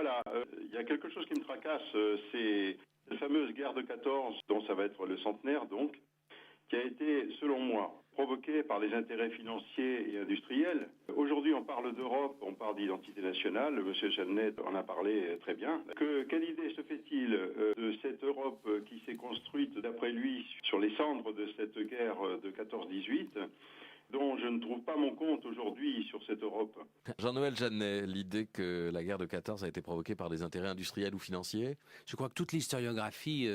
Voilà, il y a quelque chose qui me tracasse, c'est la fameuse guerre de 14, dont ça va être le centenaire donc, qui a été, selon moi, provoquée par les intérêts financiers et industriels. Aujourd'hui, on parle d'Europe, on parle d'identité nationale, M. Jeannet en a parlé très bien. Quelle idée se fait-il de cette Europe qui s'est construite, d'après lui, sur les cendres de cette guerre de 14-18 dont je ne trouve pas mon compte aujourd'hui sur cette Europe. Jean-Noël Jeannet, l'idée que la guerre de 14 a été provoquée par des intérêts industriels ou financiers? Je crois que toute l'historiographie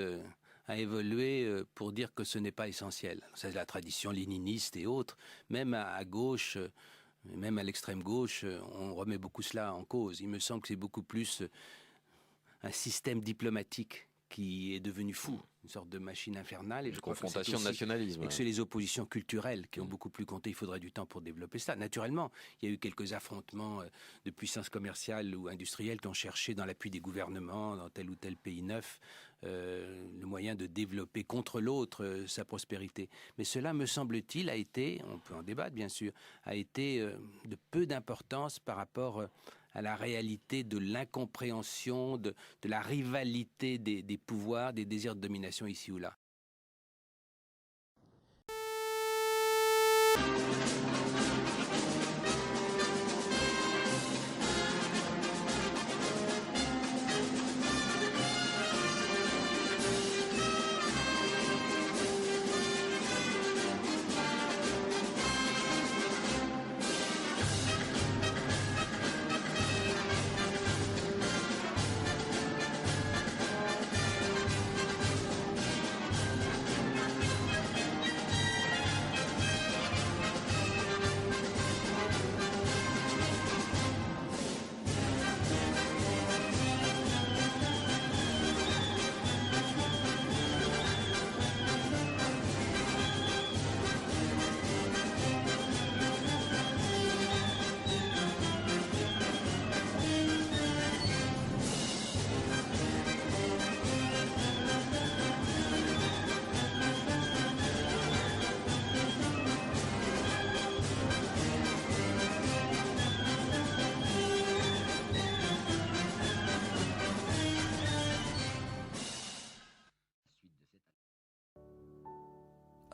a évolué pour dire que ce n'est pas essentiel. C'est la tradition léniniste et autres. Même à gauche, même à l'extrême gauche, on remet beaucoup cela en cause. Il me semble que c'est beaucoup plus un système diplomatique qui est devenu fou, une sorte de machine infernale. Et une confrontation de nationalisme. Et que c'est les oppositions culturelles qui ont beaucoup plus compté. Il faudrait du temps pour développer ça. Naturellement, il y a eu quelques affrontements de puissances commerciales ou industrielles qui ont cherché dans l'appui des gouvernements, dans tel ou tel pays neuf, le moyen de développer contre l'autre sa prospérité. Mais cela, me semble-t-il, a été, on peut en débattre bien sûr, a été de peu d'importance par rapport à la réalité de l'incompréhension, de la rivalité des pouvoirs, des désirs de domination ici ou là.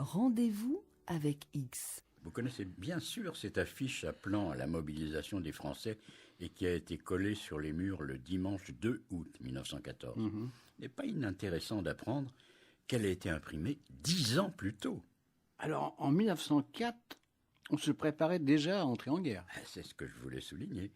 Rendez-vous avec X. Vous connaissez bien sûr cette affiche appelant à la mobilisation des Français et qui a été collée sur les murs le dimanche 2 août 1914. Il n'est pas inintéressant d'apprendre qu'elle a été imprimée 10 ans plus tôt. Alors, en 1904, on se préparait déjà à entrer en guerre. C'est ce que je voulais souligner.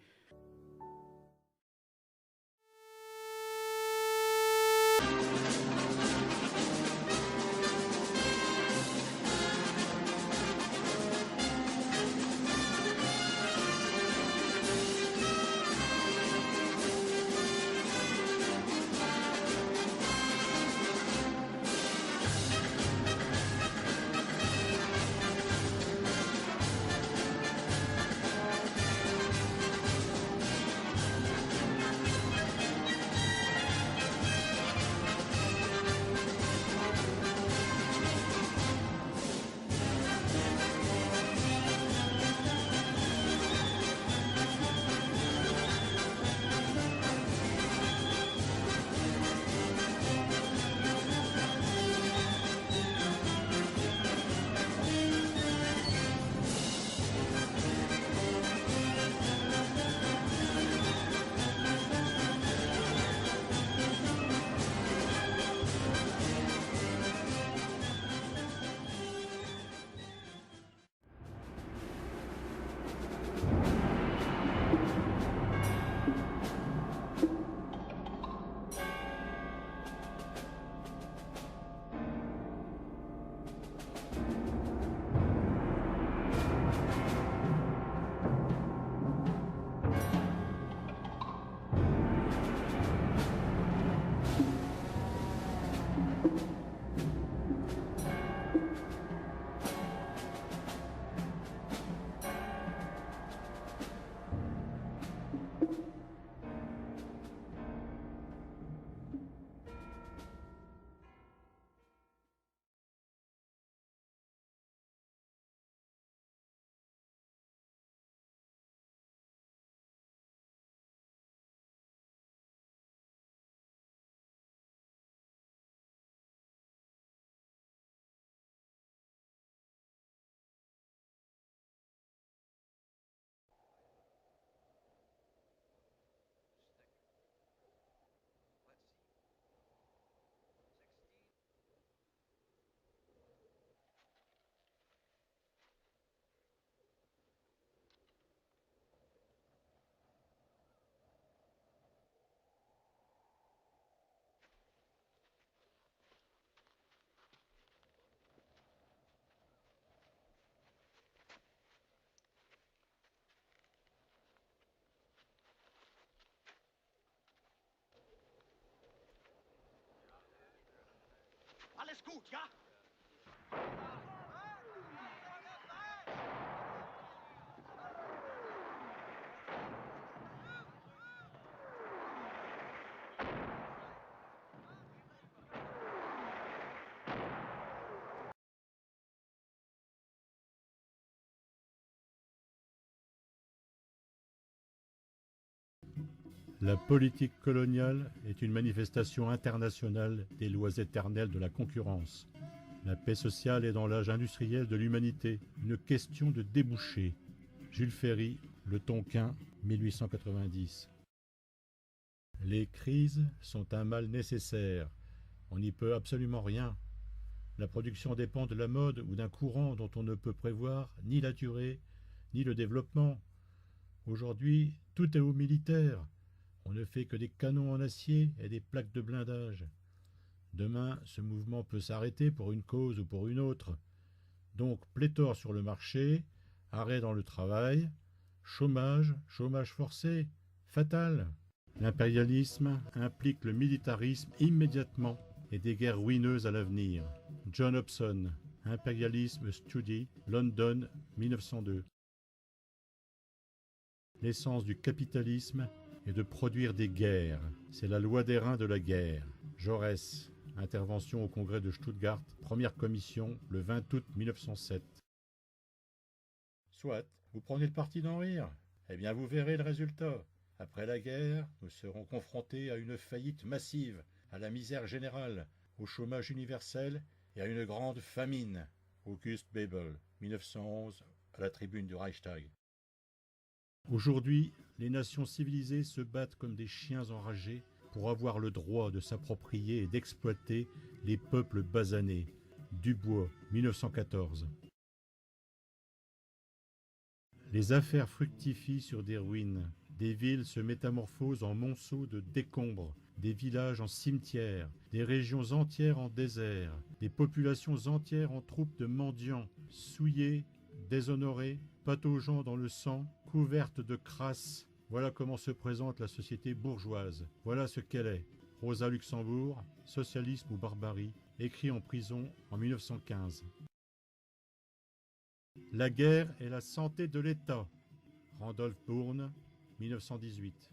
Alles gut, ja? La politique coloniale est une manifestation internationale des lois éternelles de la concurrence. La paix sociale est dans l'âge industriel de l'humanité une question de débouchés. Jules Ferry, Le Tonquin, 1890. Les crises sont un mal nécessaire. On n'y peut absolument rien. La production dépend de la mode ou d'un courant dont on ne peut prévoir ni la durée, ni le développement. Aujourd'hui, tout est au militaire. On ne fait que des canons en acier et des plaques de blindage. Demain, ce mouvement peut s'arrêter pour une cause ou pour une autre. Donc, pléthore sur le marché, arrêt dans le travail, chômage, chômage forcé, fatal. L'impérialisme implique le militarisme immédiatement et des guerres ruineuses à l'avenir. John Hobson, Imperialism Study, London, 1902. L'essence du capitalisme est de produire des guerres. C'est la loi des reins de la guerre. Jaurès, intervention au congrès de Stuttgart, première commission, le 20 août 1907. Soit, vous prenez le parti d'en rire. Eh bien, vous verrez le résultat. Après la guerre, nous serons confrontés à une faillite massive, à la misère générale, au chômage universel et à une grande famine. August Bebel, 1911, à la tribune du Reichstag. Aujourd'hui, les nations civilisées se battent comme des chiens enragés pour avoir le droit de s'approprier et d'exploiter les peuples basanés. Dubois, 1914. Les affaires fructifient sur des ruines. Des villes se métamorphosent en monceaux de décombres, des villages en cimetières, des régions entières en désert, des populations entières en troupes de mendiants, souillées, déshonorées, pataugeant dans le sang, couvertes de crasse. Voilà comment se présente la société bourgeoise. Voilà ce qu'elle est. Rosa Luxembourg, Socialisme ou barbarie, écrit en prison en 1915. La guerre est la santé de l'État. Randolph Bourne, 1918.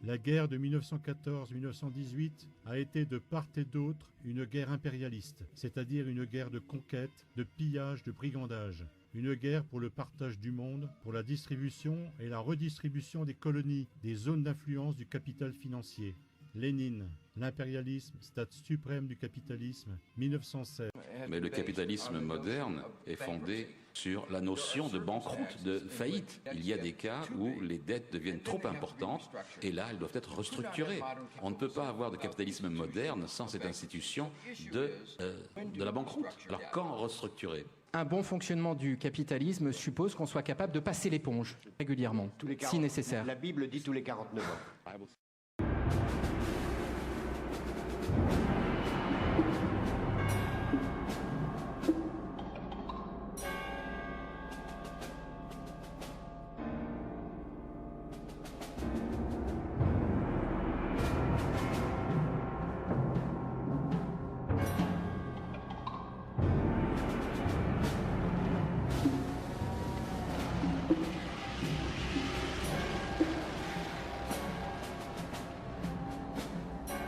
La guerre de 1914-1918 a été de part et d'autre une guerre impérialiste, c'est-à-dire une guerre de conquête, de pillage, de brigandage. Une guerre pour le partage du monde, pour la distribution et la redistribution des colonies, des zones d'influence du capital financier. Lénine, l'impérialisme, stade suprême du capitalisme, 1916. Mais le capitalisme moderne est fondé sur la notion de banqueroute, de faillite. Il y a des cas où les dettes deviennent trop importantes et là, elles doivent être restructurées. On ne peut pas avoir de capitalisme moderne sans cette institution de la banqueroute. Alors quand restructurer ? Un bon fonctionnement du capitalisme suppose qu'on soit capable de passer l'éponge régulièrement, si nécessaire. La Bible dit tous les 49 ans.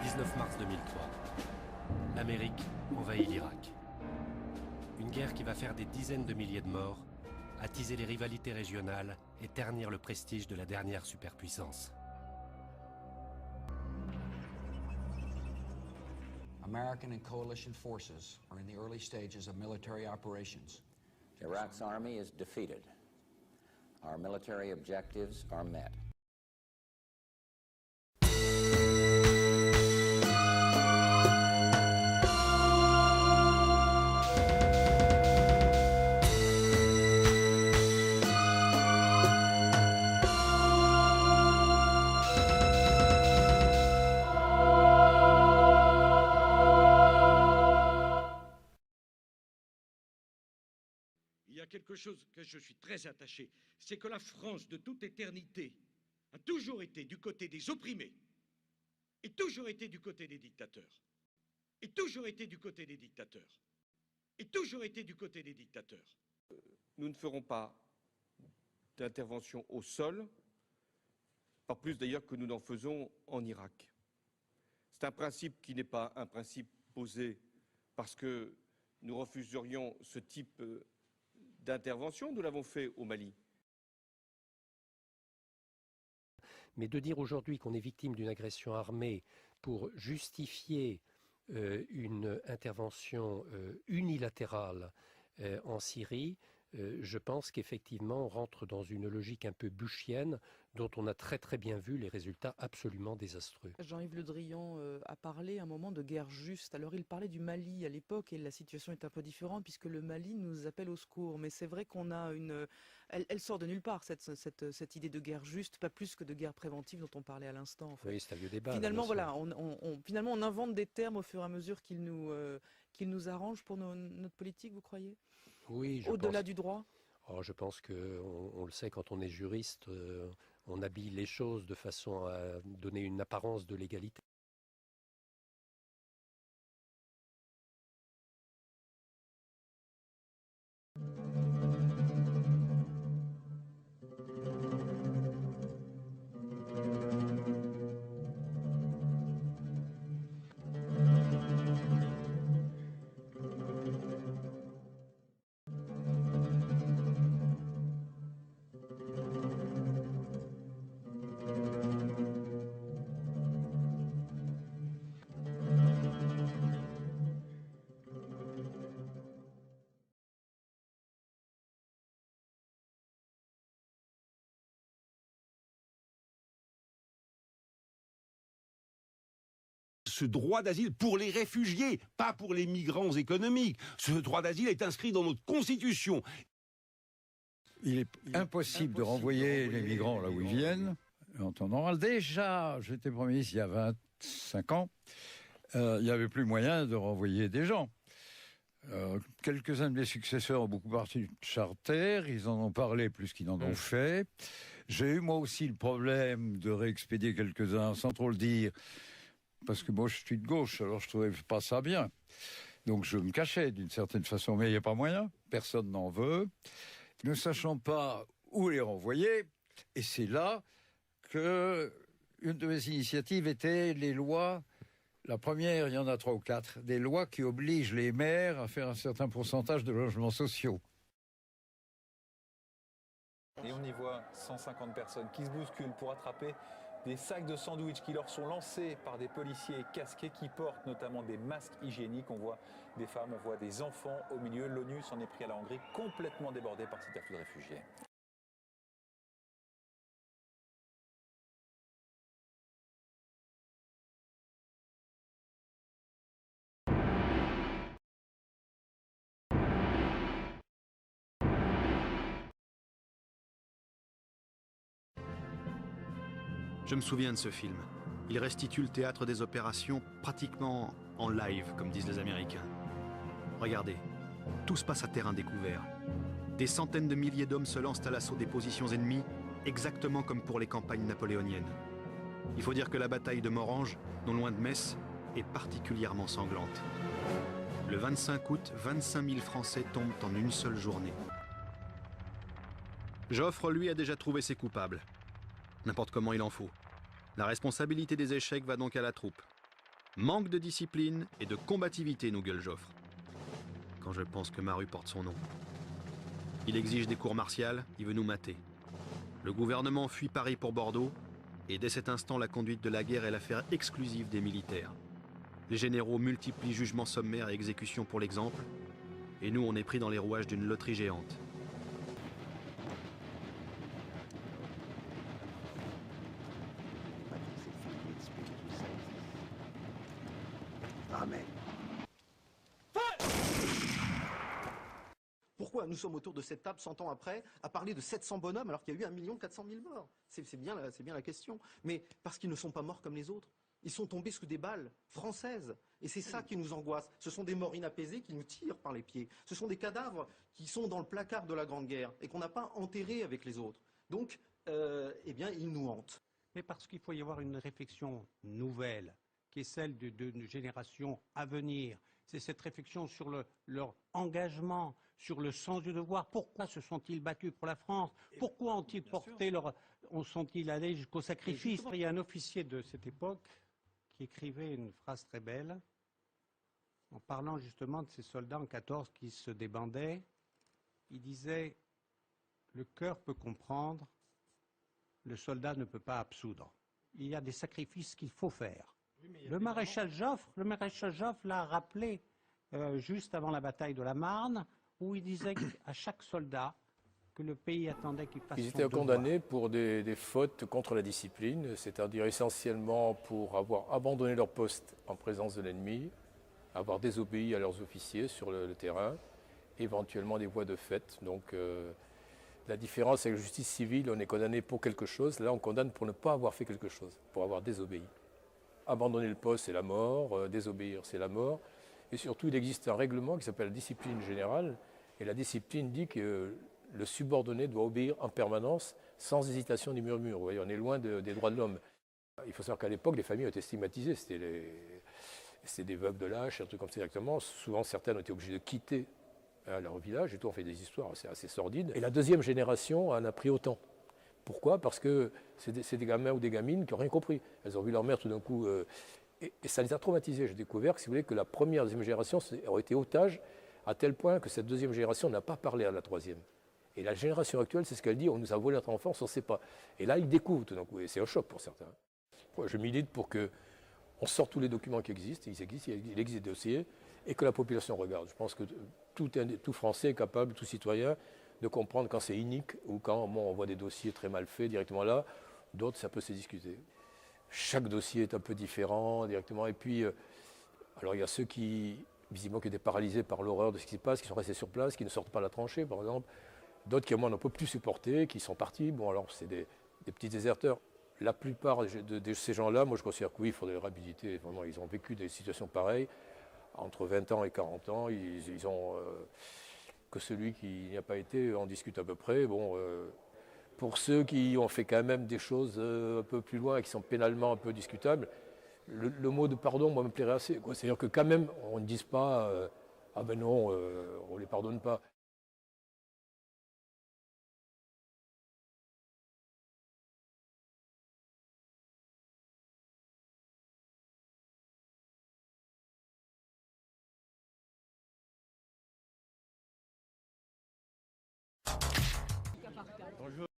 19 mars 2003. L'Amérique envahit l'Irak. Une guerre qui va faire des dizaines de milliers de morts, attiser les rivalités régionales et ternir le prestige de la dernière superpuissance. American and coalition forces are in the early stages of military operations. Iraq's army is defeated. Our military objectives are met. Il y a quelque chose que je suis très attaché, c'est que la France, de toute éternité, a toujours été du côté des opprimés et toujours été du côté des dictateurs. et toujours été du côté des dictateurs. Et toujours été du côté des dictateurs. Nous ne ferons pas d'intervention au sol, pas plus d'ailleurs que nous n'en faisons en Irak. C'est un principe qui n'est pas un principe posé parce que nous refuserions ce type d'intervention. Nous l'avons fait au Mali. Mais de dire aujourd'hui qu'on est victime d'une agression armée pour justifier une intervention unilatérale en Syrie, je pense qu'effectivement on rentre dans une logique un peu bushienne dont on a très bien vu les résultats absolument désastreux. Jean-Yves Le Drian a parlé à un moment de guerre juste. Alors il parlait du Mali à l'époque et la situation est un peu différente puisque le Mali nous appelle au secours. Mais c'est vrai qu'on a une... Elle sort de nulle part cette idée de guerre juste, pas plus que de guerre préventive dont on parlait à l'instant. En fait. Oui, c'est un vieux débat. Finalement, voilà, finalement on invente des termes au fur et à mesure qu'ils nous arrangent pour notre politique, vous croyez? Oui, au-delà du droit. Je pense qu'on le sait quand on est juriste, on habille les choses de façon à donner une apparence de légalité. Ce droit d'asile pour les réfugiés, pas pour les migrants économiques. Ce droit d'asile est inscrit dans notre Constitution. Il est impossible de renvoyer les migrants là où ils viennent, en temps normal. Déjà, j'étais Premier ministre il y a 25 ans, il n'y avait plus moyen de renvoyer des gens. Quelques-uns de mes successeurs ont beaucoup parlé de charter, ils en ont parlé plus qu'ils n'en ont fait. J'ai eu moi aussi le problème de réexpédier quelques-uns sans trop le dire, parce que moi je suis de gauche, alors je trouvais pas ça bien. Donc je me cachais d'une certaine façon, mais il n'y a pas moyen, personne n'en veut. Ne sachant pas où les renvoyer, et c'est là que une de mes initiatives était les lois. La première, il y en a 3 ou 4, des lois qui obligent les maires à faire un certain pourcentage de logements sociaux. Et on y voit 150 personnes qui se bousculent pour attraper des sacs de sandwich qui leur sont lancés par des policiers casqués qui portent notamment des masques hygiéniques. On voit des femmes, on voit des enfants au milieu. L'ONU s'en est pris à la Hongrie, complètement débordée par cet afflux de réfugiés. Je me souviens de ce film. Il restitue le théâtre des opérations pratiquement en live, comme disent les Américains. Regardez, tout se passe à terrain découvert. Des centaines de milliers d'hommes se lancent à l'assaut des positions ennemies, exactement comme pour les campagnes napoléoniennes. Il faut dire que la bataille de Morhange, non loin de Metz, est particulièrement sanglante. Le 25 août, 25 000 Français tombent en une seule journée. Joffre, lui, a déjà trouvé ses coupables. N'importe comment il en faut. La responsabilité des échecs va donc à la troupe. Manque de discipline et de combativité, nous gueule Joffre. Quand je pense que Maru porte son nom. Il exige des cours martiales, il veut nous mater. Le gouvernement fuit Paris pour Bordeaux, et dès cet instant, la conduite de la guerre est l'affaire exclusive des militaires. Les généraux multiplient jugements sommaires et exécutions pour l'exemple, et nous, on est pris dans les rouages d'une loterie géante. Amen. Pourquoi nous sommes autour de cette table 100 ans après à parler de 700 bonhommes alors qu'il y a eu 1 400 000 morts? C'est bien la question. Mais parce qu'ils ne sont pas morts comme les autres. Ils sont tombés sous des balles françaises. Et c'est ça qui nous angoisse. Ce sont des morts inapaisés qui nous tirent par les pieds. Ce sont des cadavres qui sont dans le placard de la Grande Guerre et qu'on n'a pas enterrés avec les autres. Donc, eh bien, ils nous hantent. Mais parce qu'il faut y avoir une réflexion nouvelle qui est celle d'une génération à venir. C'est cette réflexion sur leur engagement, sur le sens du devoir. Pourquoi se sont-ils battus pour la France? Pourquoi ont-ils sont-ils allés jusqu'au sacrifice? Il y a un officier de cette époque qui écrivait une phrase très belle en parlant justement de ces soldats en 14 qui se débandaient. Il disait « Le cœur peut comprendre, le soldat ne peut pas absoudre. Il y a des sacrifices qu'il faut faire. » Le maréchal Joffre l'a rappelé juste avant la bataille de la Marne, où il disait à chaque soldat que le pays attendait qu'il fasse son devoir. Ils étaient condamnés pour des fautes contre la discipline, c'est-à-dire essentiellement pour avoir abandonné leur poste en présence de l'ennemi, avoir désobéi à leurs officiers sur le terrain, éventuellement des voies de fait. Donc la différence avec la justice civile, on est condamné pour quelque chose, là on condamne pour ne pas avoir fait quelque chose, pour avoir désobéi. Abandonner le poste, c'est la mort, désobéir, c'est la mort. Et surtout, il existe un règlement qui s'appelle la discipline générale, et la discipline dit que le subordonné doit obéir en permanence, sans hésitation ni murmure. Vous voyez, on est loin des droits de l'homme. Il faut savoir qu'à l'époque, les familles ont été stigmatisées, c'était des veuves de lâches, un truc comme ça exactement. Souvent, certaines ont été obligées de quitter leur village, et tout, on fait des histoires assez sordides. Et la deuxième génération en a pris autant. Pourquoi? Parce que c'est des gamins ou des gamines qui n'ont rien compris. Elles ont vu leur mère tout d'un coup, et ça les a traumatisés. J'ai découvert que, si vous voulez, que la première et deuxième génération ont été otages, à tel point que cette deuxième génération n'a pas parlé à la troisième. Et la génération actuelle, c'est ce qu'elle dit, on nous a volé notre enfance, on ne sait pas. Et là, ils découvrent tout d'un coup, et c'est un choc pour certains. Je milite pour qu'on sorte tous les documents qui existent, il existe des dossiers, et que la population regarde. Je pense que tout Français est capable, tout citoyen, de comprendre quand c'est inique ou quand on voit des dossiers très mal faits directement là. D'autres, ça peut se discuter. Chaque dossier est un peu différent directement. Et puis, alors il y a ceux qui, visiblement, qui étaient paralysés par l'horreur de ce qui se passe, qui sont restés sur place, qui ne sortent pas de la tranchée, par exemple. D'autres qui, au moins, n'en peuvent plus supporter, qui sont partis. Bon, alors, c'est des petits déserteurs. La plupart de ces gens-là, moi, je considère que oui, il faudrait les réhabiliter. Vraiment, ils ont vécu des situations pareilles. Entre 20 ans et 40 ans, ils ont... que celui qui n'y a pas été en discute à peu près. Bon, pour ceux qui ont fait quand même des choses un peu plus loin et qui sont pénalement un peu discutables, le mot de pardon, moi, me plairait assez. C'est-à-dire que quand même, on ne dise pas ah ben non, on ne les pardonne pas. Bonjour.